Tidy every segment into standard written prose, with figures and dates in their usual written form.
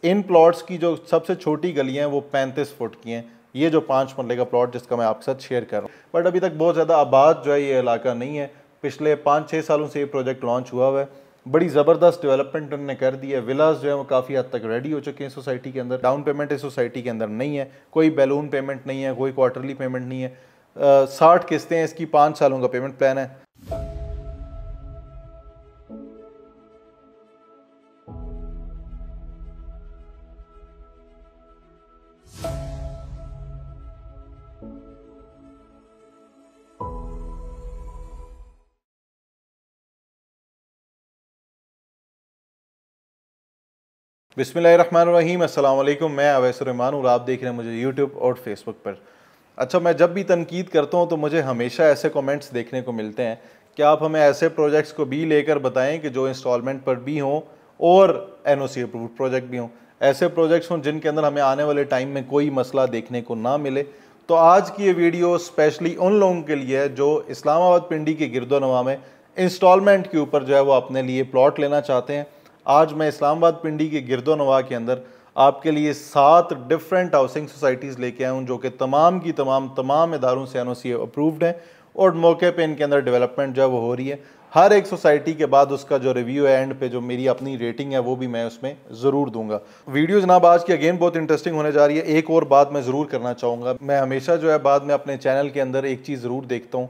इन plots की जो सबसे छोटी गलियां हैं वो 35 फुट की हैं। ये जो 5 मरले का प्लॉट जिसका मैं आपके साथ शेयर कर रहा हूँ, बट अभी तक बहुत ज़्यादा आबाद जो है ये इलाका नहीं है। पिछले 5-6 सालों से ये प्रोजेक्ट लॉन्च हुआ हुआ है। बड़ी ज़बरदस्त डेवलपमेंट उन्होंने कर दी है। विलास जो है वो काफ़ी हद तक रेडी हो चुके हैं सोसाइटी के अंदर। डाउन पेमेंट इस सोसाइटी के अंदर नहीं है, कोई बैलून पेमेंट नहीं है, कोई क्वार्टरली पेमेंट नहीं है। 60 किस्तें हैं इसकी, 5 सालों का पेमेंट प्लान है। बिस्मिल्लाहिर्रहमानिर्रहीम, अस्सलाम वालेकुम। मैं अवैस रहमान और आप देख रहे हैं मुझे यूट्यूब और फेसबुक पर। अच्छा, मैं जब भी तनकीद करता हूँ तो मुझे हमेशा ऐसे कमेंट्स देखने को मिलते हैं कि आप हमें ऐसे प्रोजेक्ट्स को भी लेकर बताएं कि जो इंस्टॉलमेंट पर भी हों और एनओसी अप्रूव्ड प्रोजेक्ट भी हों। ऐसे प्रोजेक्ट्स हों जिनके अंदर हमें आने वाले टाइम में कोई मसला देखने को ना मिले। तो आज की ये वीडियो स्पेशली उन लोगों के लिए है जो इस्लामाबाद पिंडी के गिरदोनवा में इंस्टॉलमेंट के ऊपर जो है वो अपने लिए प्लॉट लेना चाहते हैं। आज मैं इस्लामाबाद पिंडी के गिरदोनवा के अंदर आपके लिए 7 डिफरेंट हाउसिंग सोसाइटीज़ लेके आया हूँ जो कि तमाम की तमाम इदारों से एनओसी अप्रूव्ड हैं और मौके पे इनके अंदर डेवलपमेंट जो है वो हो रही है। हर एक सोसाइटी के बाद उसका जो रिव्यू है, एंड पे जो मेरी अपनी रेटिंग है वो भी मैं उसमें ज़रूर दूंगा। वीडियो जनाब आज की अगेन बहुत इंटरेस्टिंग होने जा रही है। एक और बात मैं ज़रूर करना चाहूँगा, मैं हमेशा जो है बाद में अपने चैनल के अंदर एक चीज़ ज़रूर देखता हूँ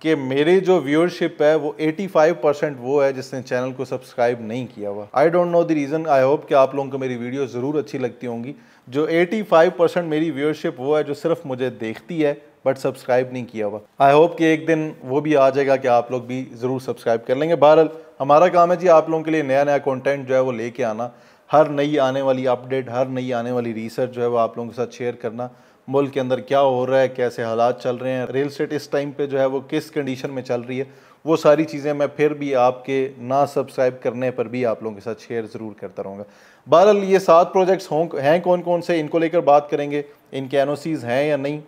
कि मेरी जो व्यूअरशिप है वो 85% वो है जिसने चैनल को सब्सक्राइब नहीं किया हुआ। I don't know the reason. I hope कि आप लोगों को मेरी वीडियो ज़रूर अच्छी लगती होंगी। जो 85% मेरी व्यूअरशिप वो है जो सिर्फ मुझे देखती है बट सब्सक्राइब नहीं किया हुआ। आई होप कि एक दिन वो भी आ जाएगा कि आप लोग भी ज़रूर सब्सक्राइब कर लेंगे। बहरहाल हमारा काम है जी आप लोगों के लिए नया नया कॉन्टेंट जो है वो लेके आना, हर नई आने वाली अपडेट, हर नई आने वाली रिसर्च जो है वो आप लोगों के साथ शेयर करना। मुल्क के अंदर क्या हो रहा है, कैसे हालात चल रहे हैं, रियल स्टेट इस टाइम पे जो है वो किस कंडीशन में चल रही है, वो सारी चीज़ें मैं फिर भी आपके ना सब्सक्राइब करने पर भी आप लोगों के साथ शेयर ज़रूर करता रहूँगा। बहरहाल ये 7 प्रोजेक्ट्स हैं कौन कौन से, इनको लेकर बात करेंगे। इनके एनओसीज़ हैं या नहीं,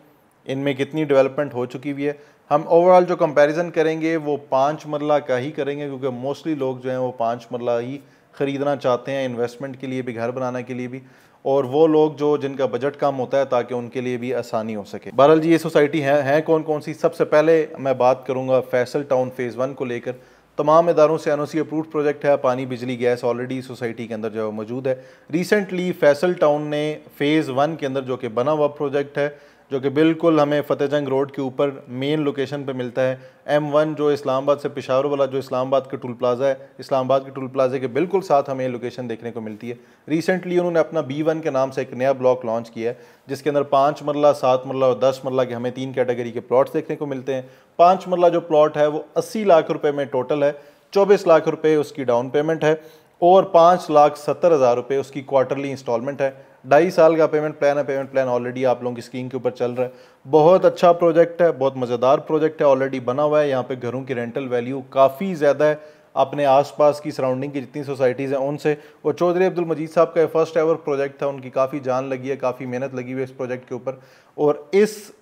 इनमें कितनी डेवलपमेंट हो चुकी हुई है। हम ओवरऑल जो कंपैरिजन करेंगे वो 5 मरला का ही करेंगे क्योंकि मोस्टली लोग जो हैं वो 5 मरला ही ख़रीदना चाहते हैं, इन्वेस्टमेंट के लिए भी, घर बनाने के लिए भी, और वो लोग जो जिनका बजट कम होता है ताकि उनके लिए भी आसानी हो सके। बहरहाल जी ये सोसाइटी है कौन कौन सी। सबसे पहले मैं बात करूंगा फैसल टाउन फेज़ 1 को लेकर। तमाम इदारों से एनओसी अप्रूव्ड प्रोजेक्ट है। पानी, बिजली, गैस ऑलरेडी सोसाइटी के अंदर जो है मौजूद है। रिसेंटली फैसल टाउन ने फेज़ 1 के अंदर जो कि बना हुआ प्रोजेक्ट है, जो कि बिल्कुल हमें फतेहजंग रोड के ऊपर मेन लोकेशन पे मिलता है। M1 जो इस्लामाबाद से पेशावर वाला जो इस्लामाबाद के टूल प्लाजा है, इस्लामाबाद के टूल प्लाजे के बिल्कुल साथ हमें लोकेशन देखने को मिलती है। रिसेंटली उन्होंने अपना B1 के नाम से एक नया ब्लॉक लॉन्च किया है जिसके अंदर 5 मरला, 7 मरला और 10 मरला के हमें 3 कैटेगरी के प्लॉट्स देखने को मिलते हैं। 5 मरला जो प्लॉट है वो 80 लाख रुपये में टोटल है, 24 लाख रुपये उसकी डाउन पेमेंट है और 5,70,000 रुपये उसकी क्वार्टरली इंस्टॉलमेंट है। 2.5 साल का पेमेंट प्लान है। पेमेंट प्लान ऑलरेडी आप लोगों की स्क्रीन के ऊपर चल रहा है। बहुत अच्छा प्रोजेक्ट है, बहुत मज़ेदार प्रोजेक्ट है, ऑलरेडी बना हुआ है। यहाँ पे घरों की रेंटल वैल्यू काफ़ी ज़्यादा है अपने आसपास की सराउंडिंग की जितनी सोसाइटीज़ हैं उनसे। और चौधरी अब्दुल मजीद साहब का फर्स्ट एवर प्रोजेक्ट था, उनकी काफ़ी जान लगी है, काफ़ी मेहनत लगी हुई है इस प्रोजेक्ट के ऊपर। और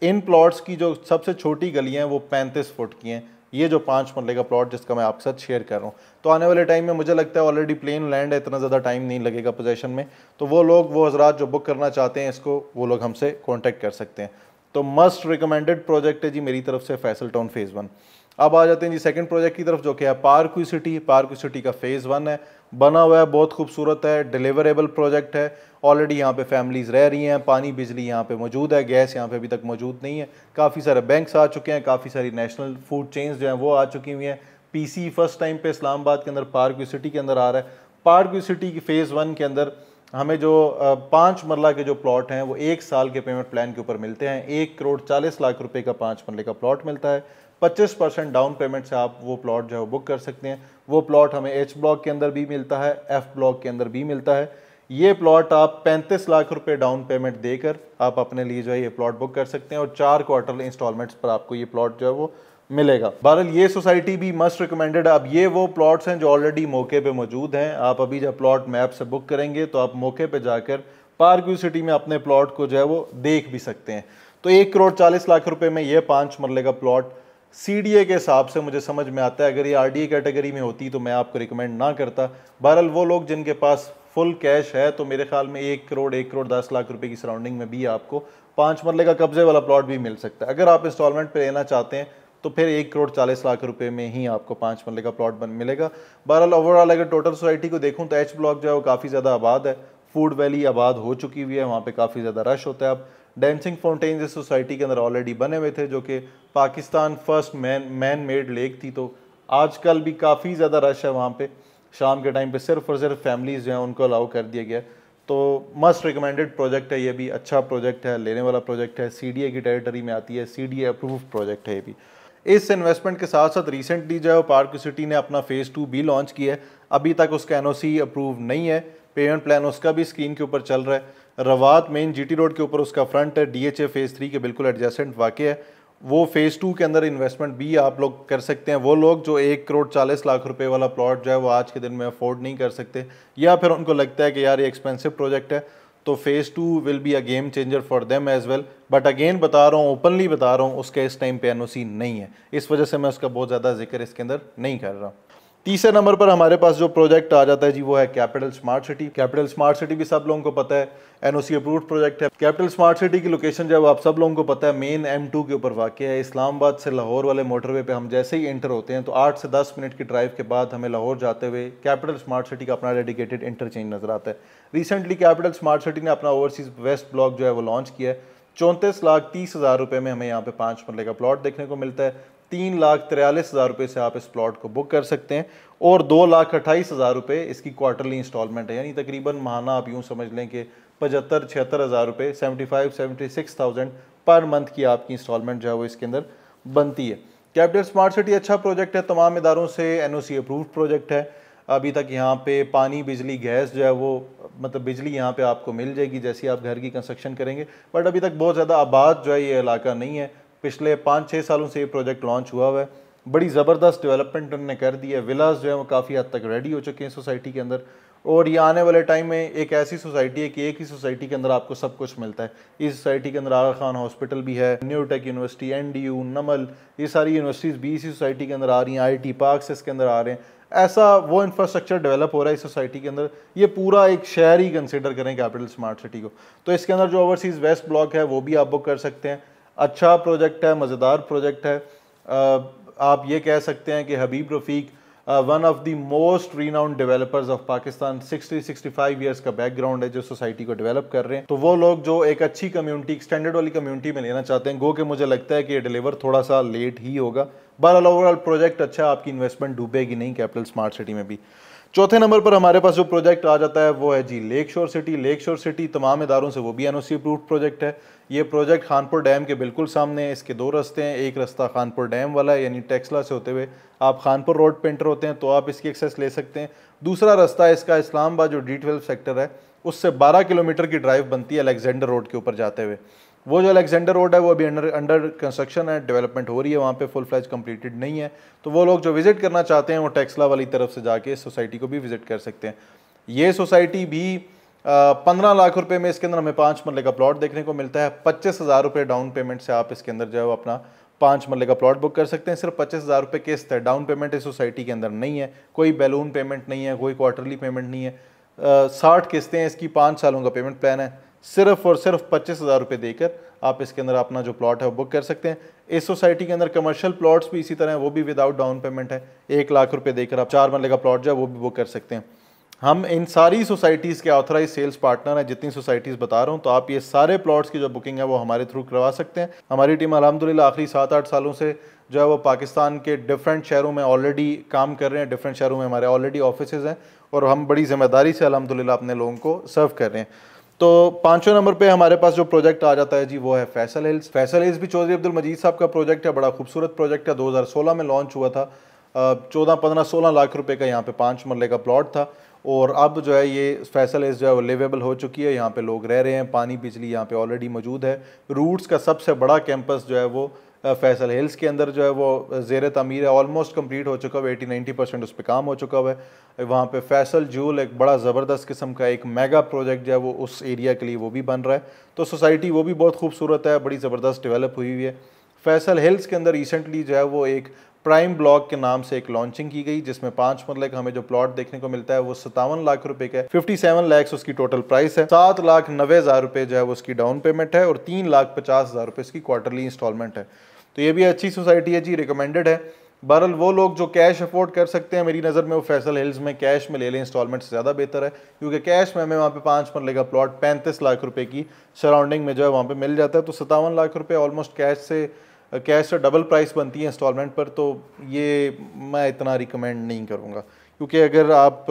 इन प्लॉट्स की जो सबसे छोटी गलियाँ हैं वो 35 फुट की हैं। ये जो 5 मरले का प्लॉट जिसका मैं आपके साथ शेयर कर रहा हूँ, तो आने वाले टाइम में मुझे लगता है ऑलरेडी प्लेन लैंड है, इतना ज़्यादा टाइम नहीं लगेगा पोजेशन में। तो वो हजरात जो बुक करना चाहते हैं इसको, वो लोग हमसे कॉन्टैक्ट कर सकते हैं। तो मस्ट रिकमेंडेड प्रोजेक्ट है जी मेरी तरफ से फैसल टाउन फेज़ 1। अब आ जाते हैं जी सेकंड प्रोजेक्ट की तरफ जो कि है पार्क सिटी। पार्क सिटी का फेज़ 1 है, बना हुआ है, बहुत खूबसूरत है, डिलीवरेबल प्रोजेक्ट है। ऑलरेडी यहाँ पे फैमिलीज़ रह रही हैं, पानी बिजली यहाँ पे मौजूद है, गैस यहाँ पे अभी तक मौजूद नहीं है। काफ़ी सारे बैंक्स आ चुके हैं, काफ़ी सारी नेशनल फूड चेन्स जो हैं वो आ चुकी हुई हैं। PC फर्स्ट टाइम पे इस्लामाबाद के अंदर पार्क सिटी के अंदर आ रहा है। पार्क सिटी की फेज़ 1 के अंदर हमें जो 5 मरला के जो प्लॉट हैं वो 1 साल के पेमेंट प्लान के ऊपर मिलते हैं। 1,40,00,000 रुपये का 5 मरले का प्लॉट मिलता है। 25% डाउन पेमेंट से आप वो प्लॉट जो है वो बुक कर सकते हैं। वो प्लॉट हमें H ब्लॉक के अंदर भी मिलता है, F ब्लॉक के अंदर भी मिलता है। ये प्लॉट आप 35 लाख रुपए डाउन पेमेंट देकर आप अपने लिए जो है ये प्लॉट बुक कर सकते हैं और 4 क्वार्टर इंस्टॉलमेंट्स पर आपको ये प्लॉट जो है वो मिलेगा। बहरहाल ये सोसाइटी भी मस्ट रिकमेंडेड है। अब ये वो प्लॉट्स हैं जो ऑलरेडी मौके पे मौजूद हैं। आप अभी जब प्लॉट मैप से बुक करेंगे तो आप मौके पे जाकर पार्क सिटी में अपने प्लॉट को जो है वो देख भी सकते हैं। तो 1,40,00,000 रुपये में ये 5 मरले का प्लॉट CDA के हिसाब से मुझे समझ में आता है। अगर ये RDA कैटेगरी में होती तो मैं आपको रिकमेंड ना करता। बहरहाल वो लोग जिनके पास फुल कैश है तो मेरे ख्याल में 1 करोड़ 10 लाख रुपए की सराउंडिंग में भी आपको 5 मरले का कब्जे वाला प्लॉट भी मिल सकता है। अगर आप इंस्टॉलमेंट पे लेना चाहते हैं तो फिर 1 करोड़ 40 लाख रुपए में ही आपको 5 मरले का प्लॉट मिलेगा। बहरहाल ओवरऑल अगर टोटल सोसाइटी को देखूं तो एच ब्लॉक जो है वो काफ़ी ज़्यादा आबाद है, फूड वैली आबाद हो चुकी हुई है, वहाँ पे काफ़ी ज़्यादा रश होता है। अब डांसिंग फाउंटेन्स इस सोसाइटी के अंदर ऑलरेडी बने हुए थे जो कि Pakistan first man made lake थी, तो आजकल भी काफ़ी ज़्यादा रश है वहाँ पे। शाम के टाइम पे सिर्फ और सिर्फ फैमिलीज़ जो हैं उनको अलाउ कर दिया गया है। तो मस्ट रिकमेंडेड प्रोजेक्ट है ये भी, अच्छा प्रोजेक्ट है, लेने वाला प्रोजेक्ट है, CDA की टेरिटरी में आती है, CDA अप्रूव प्रोजेक्ट है ये भी। इस इन्वेस्टमेंट के साथ साथ रिसेंटली जो है पार्क सिटी ने अपना फेज़ 2 भी लॉन्च किया है। अभी तक उसका NOC अप्रूव नहीं है, पेमेंट प्लान उसका भी स्क्रीन के ऊपर चल रहा है। रवात मेन GT रोड के ऊपर उसका फ्रंट है, DHA फेज़ 3 के बिल्कुल एडजेसेंट वाक़ है। वो फेज़ 2 के अंदर इन्वेस्टमेंट भी आप लोग कर सकते हैं। वो लोग जो 1 करोड़ 40 लाख रुपए वाला प्लॉट जो है वो आज के दिन में अफोर्ड नहीं कर सकते, या फिर उनको लगता है कि यार ये एक्सपेंसिव प्रोजेक्ट है, तो phase 2 will be a game changer for them as well. But again बता रहा हूँ, ओपनली बता रहा हूँ, उसके इस टाइम पे NOC नहीं है, इस वजह से मैं उसका बहुत ज़्यादा जिक्र इसके अंदर नहीं कर रहा। तीसरे नंबर पर हमारे पास जो प्रोजेक्ट आ जाता है जी वो है capital smart city. Capital smart city भी सब लोगों को पता है, NOC अप्रूव्ड प्रोजेक्ट है। कैपिटल स्मार्ट सिटी की लोकेशन जो है वो आप सब लोगों को पता है, मेन M2 के ऊपर वाक़ है। इस्लामाबाद से लाहौर वाले मोटरवे पे हम जैसे ही एंटर होते हैं तो 8 से 10 मिनट की ड्राइव के बाद हमें लाहौर जाते हुए कैपिटल स्मार्ट सिटी का अपना डेडिकेटेड इंटरचेंज नजर आता है। रिसेंटली कैपिटल स्मार्ट सिटी ने अपना ओवरसीज वेस्ट ब्लॉक जो है वो लॉन्च किया है। 34,30,000 रुपये में हमें यहाँ पे 5 मरले का प्लॉट देखने को मिलता है। 3,43,000 रुपये से आप इस प्लॉट को बुक कर सकते हैं और 2,28,000 रुपये इसकी क्वार्टरली इंस्टॉलमेंट है, यानी तकरीबन माहाना आप यूँ समझ लें कि 75-76,000 रुपये 75-76,000 पर मंथ की आपकी इंस्टॉलमेंट जो है वो इसके अंदर बनती है। कैपिटल स्मार्ट सिटी अच्छा प्रोजेक्ट है, तमाम इदारों से NOC अप्रूव्ड प्रोजेक्ट है। अभी तक यहाँ पे पानी बिजली गैस जो है वो मतलब बिजली यहाँ पे आपको मिल जाएगी जैसे ही आप घर की कंस्ट्रक्शन करेंगे, बट अभी तक बहुत ज़्यादा आबाद जो है ये इलाका नहीं है। पिछले 5-6 सालों से ये प्रोजेक्ट लॉन्च हुआ हुआ है, बड़ी ज़बरदस्त डेवलपमेंट उन्होंने कर दी है। विलास जो है वो काफ़ी हद तक रेडी हो चुके हैं सोसाइटी के अंदर, और ये आने वाले टाइम में एक ऐसी सोसाइटी है कि एक ही सोसाइटी के अंदर आपको सब कुछ मिलता है। इस सोसाइटी के अंदर आगा खान हॉस्पिटल भी है, न्यू टेक यूनिवर्सिटी, NDU, नमल, ये सारी यूनिवर्सिटीज़ भी इसी सोसाइटी के अंदर आ रही हैं, IT पार्क्स इसके अंदर आ रहे हैं। ऐसा वो इंफ्रास्ट्रक्चर डेवलप हो रहा है इस सोसाइटी के अंदर, ये पूरा एक शहर ही कंसिडर करें कैपिटल स्मार्ट सिटी को। तो इसके अंदर जो ओवरसीज़ वेस्ट ब्लॉक है वो भी आप बुक कर सकते हैं। अच्छा प्रोजेक्ट है, मज़ेदार प्रोजेक्ट है। आप ये कह सकते हैं कि Habib Rafiq one of the most renowned developers of Pakistan, 60-65 years का बैकग्राउंड है जो सोसाइटी को डेवलप कर रहे हैं। तो वो लोग जो एक अच्छी कम्युनिटी, एक्सटेंडेड वाली कम्युनिटी में लेना चाहते हैं, गो कि मुझे लगता है कि ये डिलीवर थोड़ा सा लेट ही होगा। बहरहाल ओवरऑल प्रोजेक्ट अच्छा है, आपकी इन्वेस्टमेंट डूबेगी नहीं कैपिटल स्मार्ट सिटी में भी। चौथे नंबर पर हमारे पास जो प्रोजेक्ट आ जाता है वो है जी लेक शोर सिटी। लेक शोर सिटी तमाम इदारों से वो भी NOC अप्रूव्ड प्रोजेक्ट है। ये प्रोजेक्ट खानपुर डैम के बिल्कुल सामने है। इसके दो रास्ते हैं, एक रास्ता खानपुर डैम वाला है, यानी टेक्सला से होते हुए आप खानपुर रोड पे एंटर होते हैं तो आप इसकी एक्सेस ले सकते हैं। दूसरा रास्ता इसका इस्लामाबाद जो D12 सेक्टर है उससे 12 किलोमीटर की ड्राइव बनती है अलेक्जेंडर रोड के ऊपर जाते हुए। वो जो अलेक्जेंडर रोड है वो अभी अंडर कंस्ट्रक्शन है, डेवलपमेंट हो रही है, वहाँ पे फुल फ्लैज कंप्लीटेड नहीं है। तो वो लोग जो विजिट करना चाहते हैं वो टेक्सला वाली तरफ से जाके इस सोसाइटी को भी विजिट कर सकते हैं। ये सोसाइटी भी 15 लाख रुपए में इसके अंदर हमें 5 मरले का प्लॉट देखने को मिलता है। 25,000 रुपये डाउन पेमेंट से आप इसके अंदर जो है वो अपना 5 मरले का प्लॉट बुक कर सकते हैं। सिर्फ 25,000 रुपये किस्त है, डाउन पेमेंट इस सोसाइटी के अंदर नहीं है, कोई बैलून पेमेंट नहीं है, कोई क्वार्टरली पेमेंट नहीं है। 60 किस्तें इसकी, 5 सालों का पेमेंट प्लान है। सिर्फ और सिर्फ 25,000 रुपये देकर आप इसके अंदर अपना जो प्लॉट है वो बुक कर सकते हैं। इस सोसाइटी के अंदर कमर्शियल प्लॉट्स भी इसी तरह हैं, वो भी विदाउट डाउन पेमेंट है। 1 लाख रुपए देकर आप 4 मरले का प्लॉट जो है वो भी बुक कर सकते हैं। हम इन सारी सोसाइटीज़ के ऑथराइज सेल्स पार्टनर हैं, जितनी सोसाइटीज़ बता रहा हूँ, तो आप ये सारे प्लॉट्स की जो बुकिंग है वो हमारे थ्रू करवा सकते हैं। हमारी टीम अल्हम्दुलिल्लाह आखिरी 7-8 सालों से जो है वो पाकिस्तान के डिफरेंट शहरों में ऑलरेडी काम कर रहे हैं। डिफरेंट शहरों में हमारे ऑलरेडी ऑफिसेज हैं और हम बड़ी जिम्मेदारी से अल्हम्दुलिल्लाह अपने लोगों को सर्व कर रहे हैं। तो 5वें नंबर पे हमारे पास जो प्रोजेक्ट आ जाता है जी वो है फैसल हिल्स। फैसल हिल्स भी चौधरी अब्दुल मजीद साहब का प्रोजेक्ट है, बड़ा खूबसूरत प्रोजेक्ट है। 2016 में लॉन्च हुआ था। 14-15-16 लाख रुपए का यहाँ पे 5 मरले का प्लॉट था और अब जो है ये फैसल हिल्स जो है वो लिवेबल हो चुकी है। यहाँ पे लोग रह रहे हैं, पानी बिजली यहाँ पे ऑलरेडी मौजूद है। रूट्स का सबसे बड़ा कैंपस जो है वो फैसल हिल्स के अंदर जो है वो ज़ेर तमीर है, ऑलमोस्ट कंप्लीट हो चुका है, 80-90% उस पर काम हो चुका हुआ है। वहाँ पे फैसल जूल एक बड़ा ज़बरदस्त किस्म का एक मेगा प्रोजेक्ट जो है वो उस एरिया के लिए वो भी बन रहा है। तो सोसाइटी वो भी बहुत खूबसूरत है, बड़ी ज़बरदस्त डेवलप हुई हुई है। फैसल हिल्स के अंदर रिसेंटली जो है वो एक प्राइम ब्लॉक के नाम से एक लॉन्चिंग की गई, जिसमें 5 मरले का हमें जो प्लॉट देखने को मिलता है वो 57 लाख रुपए का है। 57 लाख उसकी टोटल प्राइस है। 7,90,000 रुपए जो है वो उसकी डाउन पेमेंट है और 3,50,000 रुपए इसकी क्वार्टरली इंस्टॉलमेंट है। तो ये भी अच्छी सोसाइटी है जी, रिकमेंडेड है। बहरहाल वो लोग जो कैश अफोर्ड कर सकते हैं, मेरी नज़र में वो फैसल हिल्स में कैश में ले लें, इंस्टॉलमेंट से ज़्यादा बेहतर है, क्योंकि कैश में हमें वहाँ पे 5 मरले का प्लॉट 35 लाख रुपए की सराउंडिंग में जो है वहाँ पे मिल जाता है। तो 57 लाख रुपए ऑलमोस्ट कैश से डबल प्राइस बनती है इंस्टॉलमेंट पर। तो ये मैं इतना रिकमेंड नहीं करूँगा, क्योंकि अगर आप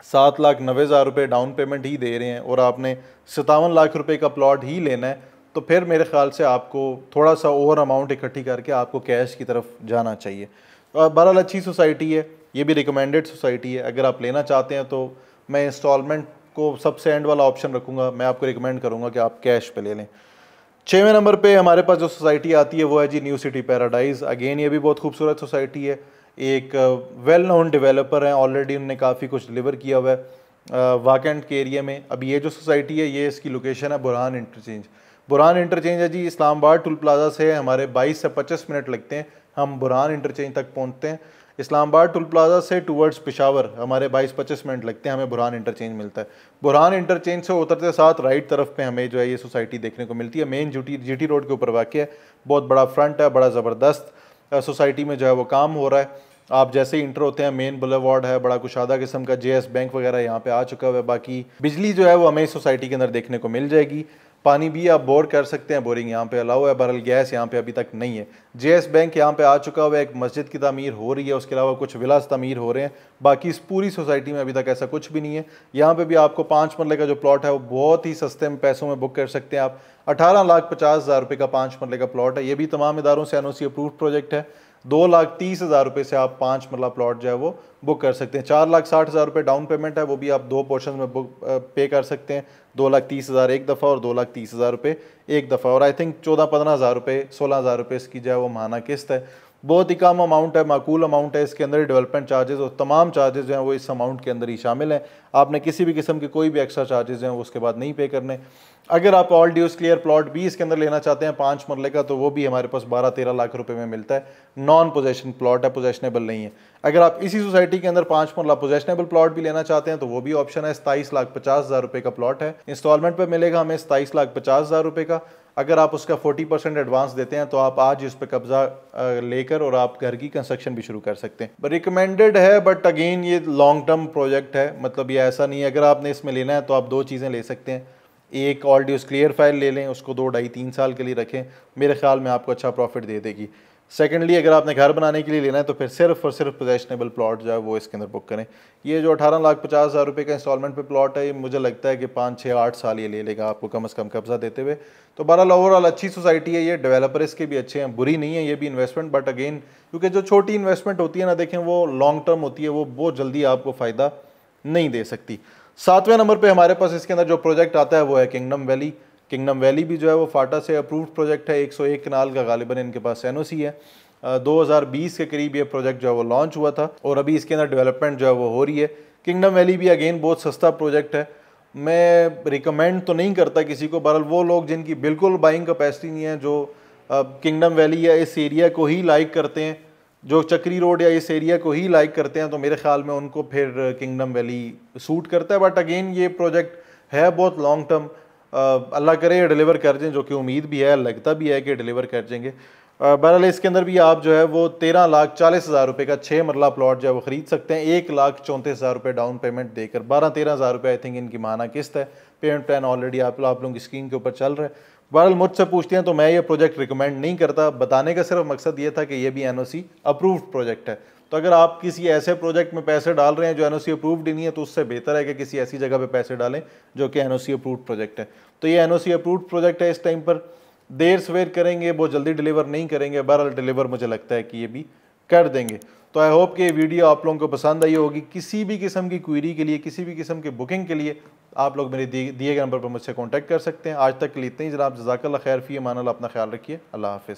7,90,000 रुपये डाउन पेमेंट ही दे रहे हैं और आपने 57 लाख रुपए का प्लॉट ही लेना है, तो फिर मेरे ख्याल से आपको थोड़ा सा ओवर अमाउंट इकट्ठी करके आपको कैश की तरफ जाना चाहिए। तो बहरहाल अच्छी सोसाइटी है, ये भी रिकमेंडेड सोसाइटी है। अगर आप लेना चाहते हैं तो मैं इंस्टॉलमेंट को सबसे एंड वाला ऑप्शन रखूँगा, मैं आपको रिकमेंड करूँगा कि आप कैश पे ले लें। 6वें नंबर पे हमारे पास जो सोसाइटी आती है वो है जी न्यू सिटी पैराडाइज। अगेन ये भी बहुत खूबसूरत सोसाइटी है। एक वेल नोन डेवलपर हैं, ऑलरेडी उन्होंने काफ़ी कुछ डिलीवर किया हुआ है वाकंड के एरिया में। अभी ये जो सोसाइटी है ये इसकी लोकेशन है बुरहान इंटरचेंज। बुरहान इंटरचेंज है जी, इस्लामाबाद टूल प्लाजा से हमारे 22 से 25 मिनट लगते हैं, हम बुरहान इंटरचेंज तक पहुंचते हैं। इस्लामाबाद टूल प्लाजा से टूवर्ड्स पेशावर हमारे 22-25 मिनट लगते हैं, हमें बुरहान इंटरचेंज मिलता है। बुरहान इंटरचेंज से उतरते साथ राइट तरफ पे हमें जो है ये सोसाइटी देखने को मिलती है। मेन जीटी रोड के ऊपर वाक़ है, बहुत बड़ा फ्रंट है, बड़ा ज़बरदस्त सोसाइटी में जो है वो काम हो रहा है। आप जैसे ही इंटर होते हैं, मेन बुलेवार्ड है, बड़ा कुशादा किस्म का, जेएस बैंक वगैरह यहाँ पे आ चुका हुआ है। बाकी बिजली जो है वो हमें इस सोसाइटी के अंदर देखने को मिल जाएगी। पानी भी आप बोर कर सकते हैं, बोरिंग यहाँ पे अलाउ है। बहरहाल गैस यहाँ पे अभी तक नहीं है। जेएस बैंक यहाँ पे आ चुका हुआ है, एक मस्जिद की तामीर हो रही है, उसके अलावा कुछ विलास तामीर हो रहे हैं। बाकी इस पूरी सोसाइटी में अभी तक ऐसा कुछ भी नहीं है। यहाँ पे भी आपको 5 मरले का जो प्लॉट है वो बहुत ही सस्ते में पैसों में बुक कर सकते हैं आप। 18,50,000 रुपये का 5 मरले का प्लॉट है। ये भी तमाम इदारों से एनओसी अप्रूव प्रोजेक्ट है। 2,30,000 रुपये से आप 5 मरला प्लॉट जो है वो बुक कर सकते हैं। 4,60,000 रुपये डाउन पेमेंट है, वो भी आप 2 पोर्शन में बुक पे कर सकते हैं। 2,30,000 एक दफ़ा और 2,30,000 रुपये एक दफ़ा, और आई थिंक 14-15,000 रुपये 16,000 रुपये इसकी जो है वो माहाना किस्त है। बहुत ही कम अमाउंट है, माकूल अमाउंट है। इसके अंदर डेवलपमेंट चार्जेस और तमाम चार्जेस जो हैं वो इस अमाउंट के अंदर ही शामिल हैं। आपने किसी भी किस्म के कोई भी एक्स्ट्रा चार्जेस हैं वो उसके बाद नहीं पे करने। अगर आप ऑल ड्यूज क्लियर प्लॉट भी इसके अंदर लेना चाहते हैं 5 मरले का, तो वो भी हमारे पास 12-13 लाख रुपए में मिलता है। नॉन पोजेशन प्लॉट है, पोजेशनेबल नहीं है। अगर आप इसी सोसाइटी के अंदर 5 मरला पोजेशनेबल प्लॉट भी लेना चाहते हैं तो वो भी ऑप्शन है। 27,50,000 रुपये का प्लॉट है, इंस्टॉलमेंट पे मिलेगा हमें 27,50,000 रुपये का। अगर आप उसका 40% एडवांस देते हैं तो आप आज उस पर कब्जा लेकर और आप घर की कंस्ट्रक्शन भी शुरू कर सकते हैं। रिकमेंडेड है, बट अगेन ये लॉन्ग टर्म प्रोजेक्ट है, मतलब ये ऐसा नहीं है। अगर आपने इसमें लेना है तो आप 2 चीज़ें ले सकते हैं। एक ऑल ड्यूज क्लियर फाइल ले लें, उसको 2-2.5-3 साल के लिए रखें, मेरे ख्याल में आपको अच्छा प्रॉफिट दे देगी। सेकेंडली, अगर आपने घर बनाने के लिए लेना है तो फिर सिर्फ और सिर्फ पोजेशनेबल प्लॉट जो है वो इसके अंदर बुक करें। ये जो 18,50,000 रुपये का इंस्टॉलमेंट पे प्लॉट है, ये मुझे लगता है कि 5-6-8 साल ये ले लेगा आपको कम से कम कब्जा देते हुए। तो बहरहाल ओवरऑल अच्छी सोसाइटी है ये, डेवलपर इसके भी अच्छे हैं, बुरी नहीं है ये भी इन्वेस्टमेंट। बट अगेन, क्योंकि जो छोटी इन्वेस्टमेंट होती है ना, देखें वो लॉन्ग टर्म होती है, वो बहुत जल्दी आपको फ़ायदा नहीं दे सकती। 7वें नंबर पे हमारे पास इसके अंदर जो प्रोजेक्ट आता है वो है किंगडम वैली। किंगडम वैली भी जो है वो फाटा से अप्रूव्ड प्रोजेक्ट है। 101 कनाल का गालिबन इनके पास एनओसी है। 2020 के करीब ये प्रोजेक्ट जो है वो लॉन्च हुआ था और अभी इसके अंदर डेवलपमेंट जो है वो हो रही है। किंगडम वैली भी अगेन बहुत सस्ता प्रोजेक्ट है, मैं रिकमेंड तो नहीं करता किसी को। बहरहाल वो लोग जिनकी बिल्कुल बाइंग कैपेसिटी नहीं है, जो किंगडम वैली या इस एरिया को ही लाइक करते हैं, जो चक्री रोड या इस एरिया को ही लाइक करते हैं, तो मेरे ख्याल में उनको फिर किंगडम वैली सूट करता है। बट अगेन ये प्रोजेक्ट है बहुत लॉन्ग टर्म, अल्लाह करे ये डिलीवर कर दें, जो कि उम्मीद भी है, लगता भी है कि डिलीवर कर देंगे। बहरहाल इसके अंदर भी आप जो है वो 13,40,000 रुपये का 6 मरला प्लॉट जो है वो ख़रीद सकते हैं 1,34,000 रुपये डाउन पेमेंट देकर। 12-13,000 रुपये आई थिंक इनकी माहाना किस्त है। पेमेंट प्लान ऑलरेडी आप लोगों की स्क्रीन के ऊपर चल रहा है। बहरहाल मुझसे पूछते हैं तो मैं ये प्रोजेक्ट रिकमेंड नहीं करता। बताने का सिर्फ मकसद ये था कि ये भी एनओसी अप्रूव्ड प्रोजेक्ट है। तो अगर आप किसी ऐसे प्रोजेक्ट में पैसे डाल रहे हैं जो एनओसी अप्रूव्ड ही नहीं है, तो उससे बेहतर है कि किसी ऐसी जगह पे पैसे डालें जो कि एनओसी अप्रूव्ड प्रोजेक्ट है। तो ये एनओसी अप्रूव्ड प्रोजेक्ट है। इस टाइम पर देर सवेर करेंगे, बहुत जल्दी डिलीवर नहीं करेंगे। बहरहाल डिलीवर मुझे लगता है कि ये भी कर देंगे। तो आई होप कि ये वीडियो आप लोगों को पसंद आई होगी। किसी भी किस्म की क्वेरी के लिए, किसी भी किस्म की बुकिंग के लिए आप लोग मेरे दिए गए नंबर पर मुझसे कॉन्टैक्ट कर सकते हैं। आज तक के लिए इतना ही जनाब। जज़ाकल्लाह खैर फ़ी अमान अल्लाह, अपना ख्याल रखिए। अल्लाह हाफ़िज़।